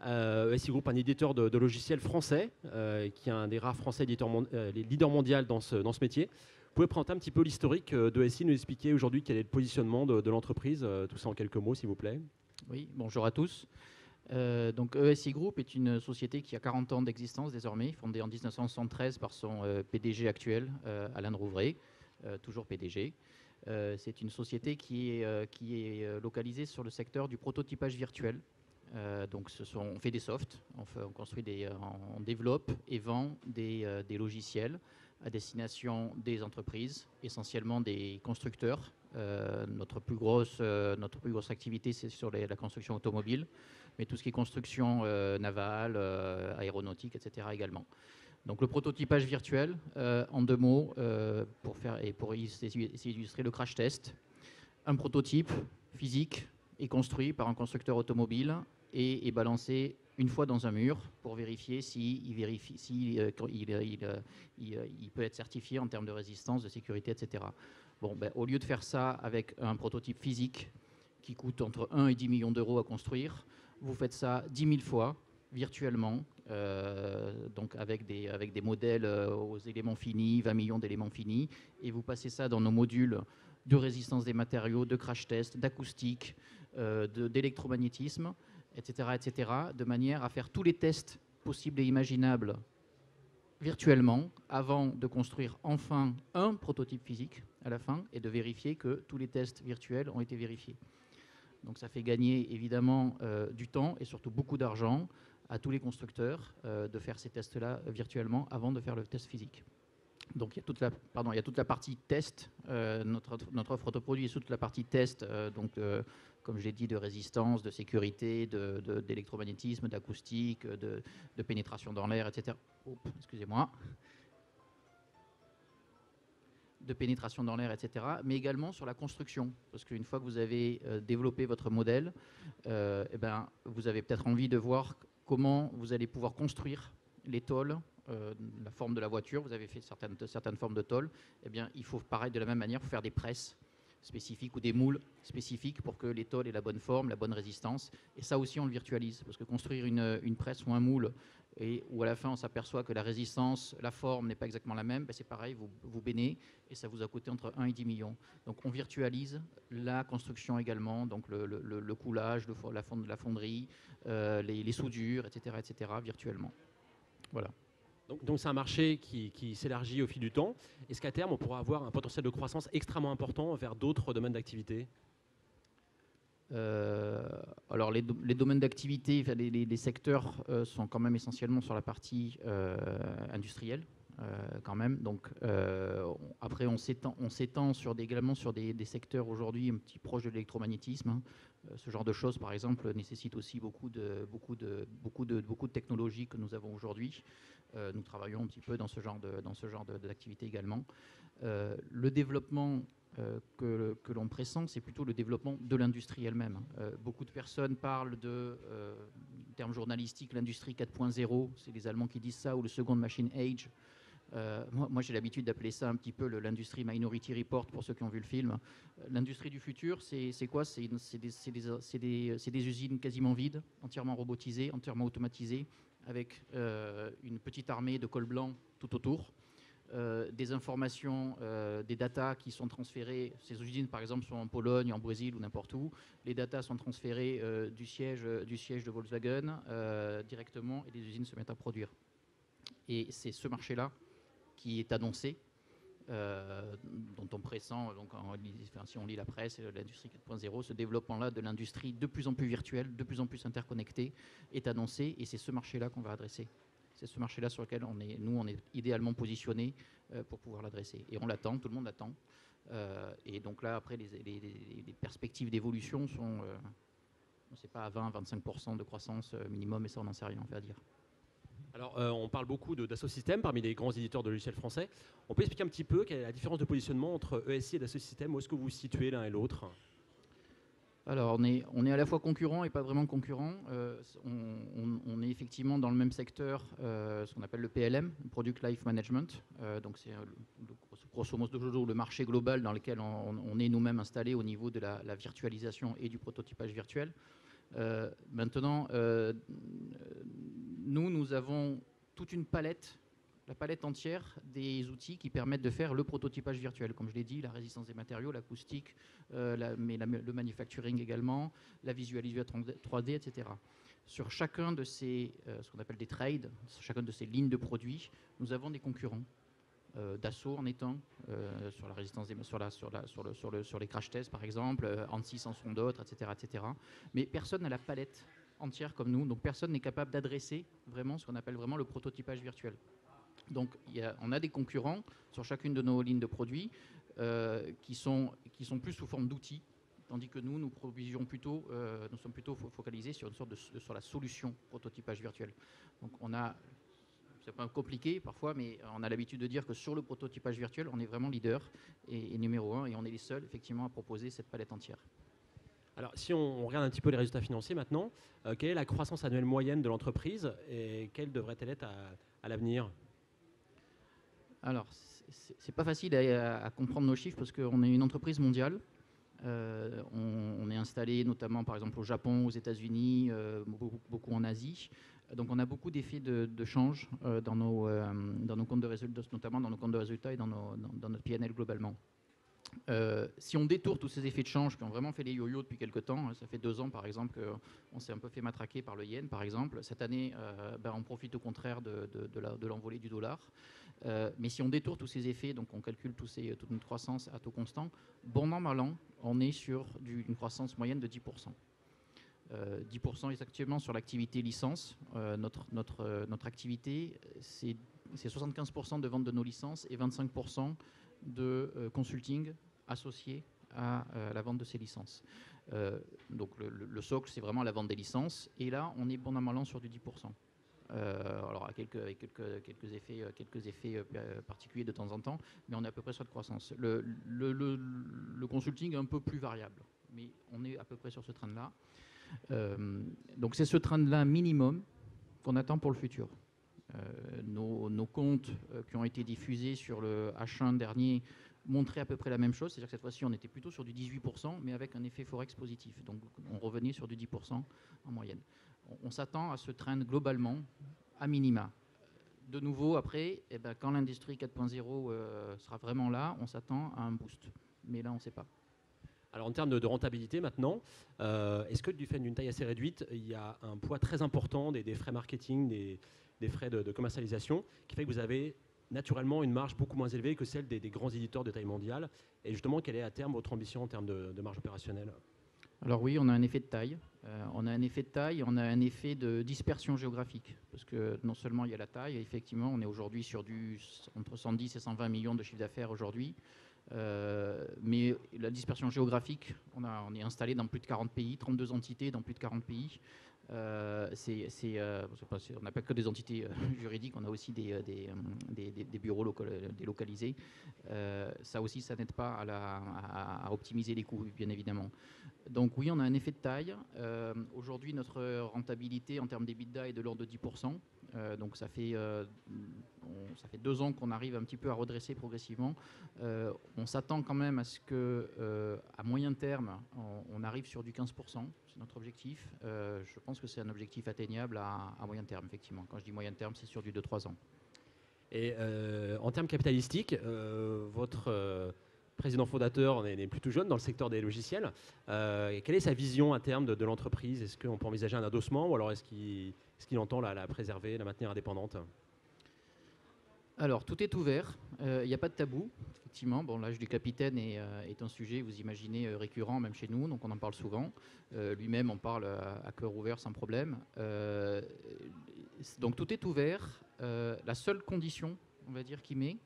ESI Group, un éditeur de logiciels français, qui est un des rares français les leaders mondiaux dans ce métier. Vous pouvez présenter un petit peu l'historique de ESI, nous expliquer aujourd'hui quel est le positionnement de l'entreprise, tout ça en quelques mots, s'il vous plaît. Oui, bonjour à tous. Donc ESI Group est une société qui a 40 ans d'existence désormais, fondée en 1973 par son PDG actuel, Alain Rouvray, toujours PDG. C'est une société qui est localisée sur le secteur du prototypage virtuel. Donc on fait des softs, on construit on développe et vend des logiciels à destination des entreprises, essentiellement des constructeurs. Notre plus grosse activité, c'est sur la construction automobile, mais tout ce qui est construction navale, aéronautique, etc. également. Donc le prototypage virtuel, en deux mots, pour illustrer le crash test. Un prototype physique est construit par un constructeur automobile et est balancé une fois dans un mur pour vérifier s'il peut être certifié en termes de résistance, de sécurité, etc. Bon, au lieu de faire ça avec un prototype physique qui coûte entre 1 et 10 millions d'euros à construire, vous faites ça 10 000 fois virtuellement, donc avec des modèles aux éléments finis, 20 millions d'éléments finis, et vous passez ça dans nos modules de résistance des matériaux, de crash test, d'acoustique, d'électromagnétisme, etc., de manière à faire tous les tests possibles et imaginables virtuellement avant de construire enfin un prototype physique à la fin et de vérifier que tous les tests virtuels ont été vérifiés. Donc ça fait gagner évidemment du temps et surtout beaucoup d'argent à tous les constructeurs de faire ces tests-là virtuellement avant de faire le test physique. Donc il y a toute la partie test, notre offre de produits est sous toute la partie test, comme je l'ai dit, de résistance, de sécurité, d'électromagnétisme, d'acoustique, de pénétration dans l'air, etc. Excusez-moi. De pénétration dans l'air, etc., mais également sur la construction. Parce qu'une fois que vous avez développé votre modèle, vous avez peut-être envie de voir comment vous allez pouvoir construire les tôles, la forme de la voiture. Vous avez fait certaines formes de tôles. Eh bien, il faut, pareil, de la même manière, faire des presses spécifiques ou des moules spécifiques pour que les tôles aient la bonne forme, la bonne résistance. Et ça aussi, on le virtualise. Parce que construire une presse ou un moule où à la fin on s'aperçoit que la résistance, la forme n'est pas exactement la même, c'est pareil, vous baignez et ça vous a coûté entre 1 et 10 millions. Donc on virtualise la construction également, donc le coulage, la fonderie, les soudures, etc., virtuellement. Voilà. Donc c'est un marché qui s'élargit au fil du temps. Est-ce qu'à terme, on pourra avoir un potentiel de croissance extrêmement important vers d'autres domaines d'activité ? Alors les domaines d'activité, les secteurs sont quand même essentiellement sur la partie industrielle. Quand même. Donc, après, on s'étend également sur des secteurs aujourd'hui un petit proches de l'électromagnétisme. Hein. Ce genre de choses, par exemple, nécessite aussi beaucoup de technologies que nous avons aujourd'hui. Nous travaillons un petit peu dans ce genre d'activité également. Le développement que l'on pressent, c'est plutôt le développement de l'industrie elle-même. Beaucoup de personnes parlent en termes journalistiques, l'industrie 4.0, c'est les Allemands qui disent ça, ou le Second Machine Age. Moi j'ai l'habitude d'appeler ça un petit peu l'industrie Minority Report pour ceux qui ont vu le film. L'industrie du futur, c'est quoi ? C'est des usines quasiment vides, entièrement robotisées, entièrement automatisées, avec une petite armée de cols blancs tout autour. Des informations, des datas qui sont transférées. Ces usines, par exemple, sont en Pologne, en Brésil ou n'importe où. Les datas sont transférées du siège de Volkswagen directement et les usines se mettent à produire. Et c'est ce marché-là qui est annoncé, dont on pressent, donc si on lit la presse, l'industrie 4.0, ce développement-là de l'industrie de plus en plus virtuelle, de plus en plus interconnectée, est annoncé, et c'est ce marché-là qu'on va adresser. C'est ce marché-là sur lequel on est idéalement positionné pour pouvoir l'adresser. Et on l'attend, tout le monde l'attend. Et donc là, après, les perspectives d'évolution sont, on ne sait pas, à 20-25% de croissance minimum, et ça, on n'en sait rien, on va dire. Alors, on parle beaucoup d'Dassault Systèmes parmi les grands éditeurs de logiciels français. On peut expliquer un petit peu quelle est la différence de positionnement entre ESI et Dassault Systèmes ? Où est-ce que vous vous situez l'un et l'autre ? Alors, on est à la fois concurrent et pas vraiment concurrent. On est effectivement dans le même secteur, ce qu'on appelle le PLM, Product Life Management. Donc, c'est grosso modo le marché global dans lequel on est nous-mêmes installés au niveau de la virtualisation et du prototypage virtuel. Maintenant, nous avons toute une palette, la palette entière des outils qui permettent de faire le prototypage virtuel. Comme je l'ai dit, la résistance des matériaux, l'acoustique, le manufacturing également, la visualisation 3D, etc. Sur chacun de ces, ce qu'on appelle des trades, sur chacune de ces lignes de produits, nous avons des concurrents. Dassault en étant sur la résistance sur les crash tests par exemple, ANSYS en sont d'autres, etc. Mais personne n'a la palette entière comme nous, donc personne n'est capable d'adresser vraiment ce qu'on appelle vraiment le prototypage virtuel. Donc on a des concurrents sur chacune de nos lignes de produits qui sont plus sous forme d'outils, tandis que nous sommes plutôt focalisés sur une sorte sur la solution prototypage virtuel. Donc c'est un peu compliqué parfois, mais on a l'habitude de dire que sur le prototypage virtuel, on est vraiment leader et numéro un, et on est les seuls effectivement à proposer cette palette entière. Alors, si on regarde un petit peu les résultats financiers maintenant, quelle est la croissance annuelle moyenne de l'entreprise et quelle devrait-elle être à l'avenir? Alors, c'est pas facile à comprendre nos chiffres parce qu'on est une entreprise mondiale. On est installé notamment par exemple au Japon, aux États-Unis, beaucoup en Asie. Donc on a beaucoup d'effets de change dans nos comptes de résultats, notamment dans nos comptes de résultats et dans notre PNL globalement. Si on détourne tous ces effets de change qui ont vraiment fait les yo-yo depuis quelques temps, ça fait 2 ans par exemple qu'on s'est un peu fait matraquer par le yen par exemple, cette année on profite au contraire de l'envolée du dollar. Mais si on détourne tous ces effets, donc on calcule toute notre croissance à taux constant, bon an, mal an, on est sur une croissance moyenne de 10%. 10% exactement sur l'activité licence. Notre activité, c'est 75% de vente de nos licences et 25% de consulting associé à la vente de ces licences. Donc le socle, c'est vraiment la vente des licences. Et là, on est bon an, mal an sur du 10%. Alors avec quelques effets particuliers de temps en temps, mais on est à peu près sur de croissance. Le consulting est un peu plus variable, mais on est à peu près sur ce trend-là. Donc c'est ce trend-là minimum qu'on attend pour le futur. Nos comptes qui ont été diffusés sur le H1 dernier montraient à peu près la même chose, c'est-à-dire que cette fois-ci on était plutôt sur du 18%, mais avec un effet forex positif. Donc on revenait sur du 10% en moyenne. On s'attend à ce trend globalement à minima. De nouveau, après, quand l'industrie 4.0 sera vraiment là, on s'attend à un boost. Mais là, on ne sait pas. Alors en termes de rentabilité maintenant, est-ce que du fait d'une taille assez réduite, il y a un poids très important des frais marketing, des frais de commercialisation, qui fait que vous avez naturellement une marge beaucoup moins élevée que celle des grands éditeurs de taille mondiale? Et justement, quelle est à terme votre ambition en termes de marge opérationnelle? Alors oui, on a un effet de taille. On a un effet de dispersion géographique. Parce que non seulement il y a la taille, effectivement, on est aujourd'hui sur entre 110 et 120 millions de chiffre d'affaires aujourd'hui. Mais la dispersion géographique, on est installé dans plus de 40 pays, 32 entités dans plus de 40 pays. On n'a pas que des entités juridiques, on a aussi des bureaux délocalisés. Ça aussi, ça n'aide pas à optimiser les coûts, bien évidemment. Donc oui, on a un effet de taille. Aujourd'hui, notre rentabilité en termes d'EBITDA est de l'ordre de 10%. Donc ça fait 2 ans qu'on arrive un petit peu à redresser progressivement. On s'attend quand même à ce qu'à moyen terme, on arrive sur du 15%. C'est notre objectif. Je pense que c'est un objectif atteignable à moyen terme, effectivement. Quand je dis moyen terme, c'est sur du 2-3 ans. Et en termes capitalistiques, votre président fondateur est plutôt jeune dans le secteur des logiciels. Quelle est sa vision à terme de l'entreprise? Est-ce qu'on peut envisager un adossement ou alors est-ce qu'il entend la préserver, la maintenir indépendante? Alors, tout est ouvert. Il n'y a pas de tabou, effectivement. Bon, l'âge du capitaine est un sujet, vous imaginez, récurrent, même chez nous, donc on en parle souvent. Lui-même en parle à cœur ouvert, sans problème. Donc, tout est ouvert. La seule condition, on va dire, qu'il met,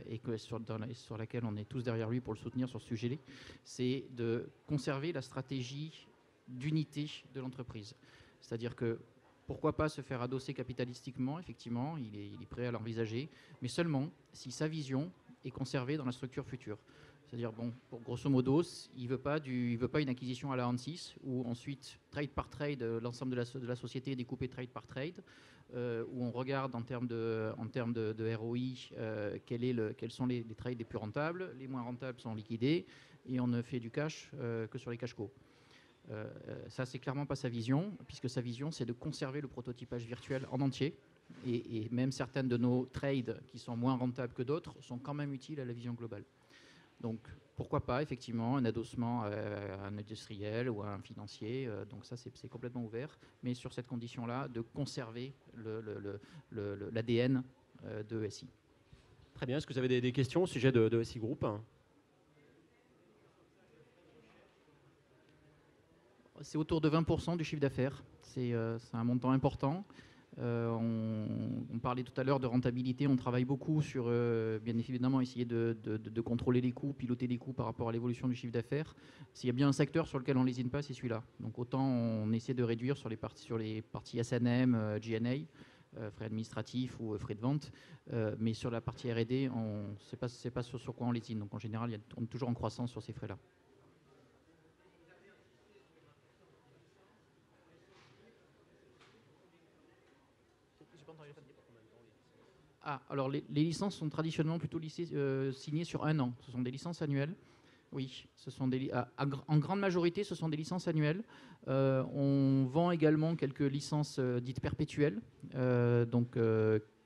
et sur laquelle on est tous derrière lui pour le soutenir sur ce sujet-là, c'est de conserver la stratégie d'unité de l'entreprise. C'est-à-dire que pourquoi pas se faire adosser capitalistiquement, effectivement, il est prêt à l'envisager, mais seulement si sa vision est conservée dans la structure future. C'est-à-dire, bon, pour grosso modo, il ne veut pas une acquisition à la ANSYS, où ensuite, trade par trade, l'ensemble de la société est découpé trade par trade, où on regarde en termes de ROI quels sont les trades les plus rentables, les moins rentables sont liquidés, et on ne fait du cash que sur les cash co. Ça, c'est clairement pas sa vision, puisque sa vision, c'est de conserver le prototypage virtuel en entier. Et même certaines de nos trades qui sont moins rentables que d'autres sont quand même utiles à la vision globale. Donc, pourquoi pas, effectivement, un adossement à un industriel ou à un financier. Donc ça, c'est complètement ouvert. Mais sur cette condition-là, de conserver l'ADN de ESI. Très bien. Est-ce que vous avez des questions au sujet de ESI Group? C'est autour de 20% du chiffre d'affaires. C'est un montant important. On parlait tout à l'heure de rentabilité. On travaille beaucoup sur, bien évidemment, essayer de contrôler les coûts, piloter les coûts par rapport à l'évolution du chiffre d'affaires. S'il y a bien un secteur sur lequel on ne lésine pas, c'est celui-là. Donc autant on essaie de réduire sur les parties S&M, G&A, frais administratifs ou frais de vente, mais sur la partie R&D, c'est pas sur quoi on lésine. Donc en général, on est toujours en croissance sur ces frais-là. Alors les licences sont traditionnellement plutôt signées sur 1 an. Ce sont des licences annuelles. Oui, en grande majorité, ce sont des licences annuelles. On vend également quelques licences dites perpétuelles,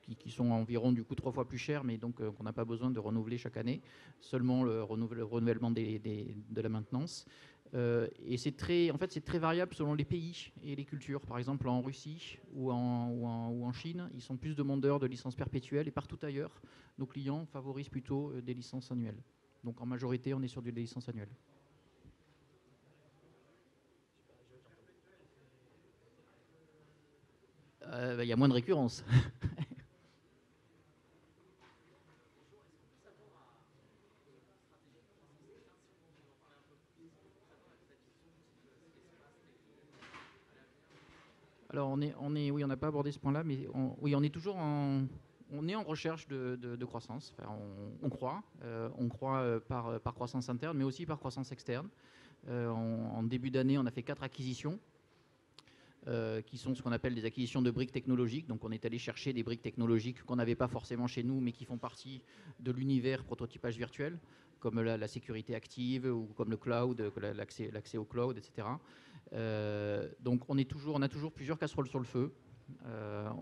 qui sont environ du coup 3 fois plus chères, mais donc qu'on n'a pas besoin de renouveler chaque année, seulement le renouvellement de la maintenance. Et c'est très variable selon les pays et les cultures. Par exemple, en Russie ou en Chine, ils sont plus demandeurs de licences perpétuelles, et partout ailleurs, nos clients favorisent plutôt des licences annuelles. Donc en majorité, on est sur des licences annuelles. Il y a moins de récurrence. Alors oui, on n'a pas abordé ce point-là, mais on est toujours en recherche de croissance. Enfin, on croit par croissance interne, mais aussi par croissance externe. En début d'année, on a fait 4 acquisitions, qui sont ce qu'on appelle des acquisitions de briques technologiques. Donc on est allé chercher des briques technologiques qu'on n'avait pas forcément chez nous, mais qui font partie de l'univers prototypage virtuel, comme la sécurité active ou comme le cloud, l'accès au cloud, etc. Donc on a toujours plusieurs casseroles sur le feu.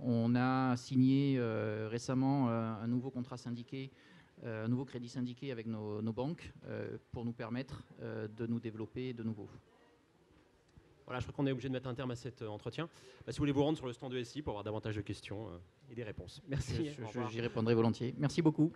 On a signé récemment un nouveau contrat syndiqué, un nouveau crédit syndiqué avec nos banques pour nous permettre de nous développer de nouveau. Voilà, je crois qu'on est obligé de mettre un terme à cet entretien. Si vous voulez vous rendre sur le stand de ESI pour avoir davantage de questions et des réponses. Merci. J'y répondrai volontiers. Merci beaucoup.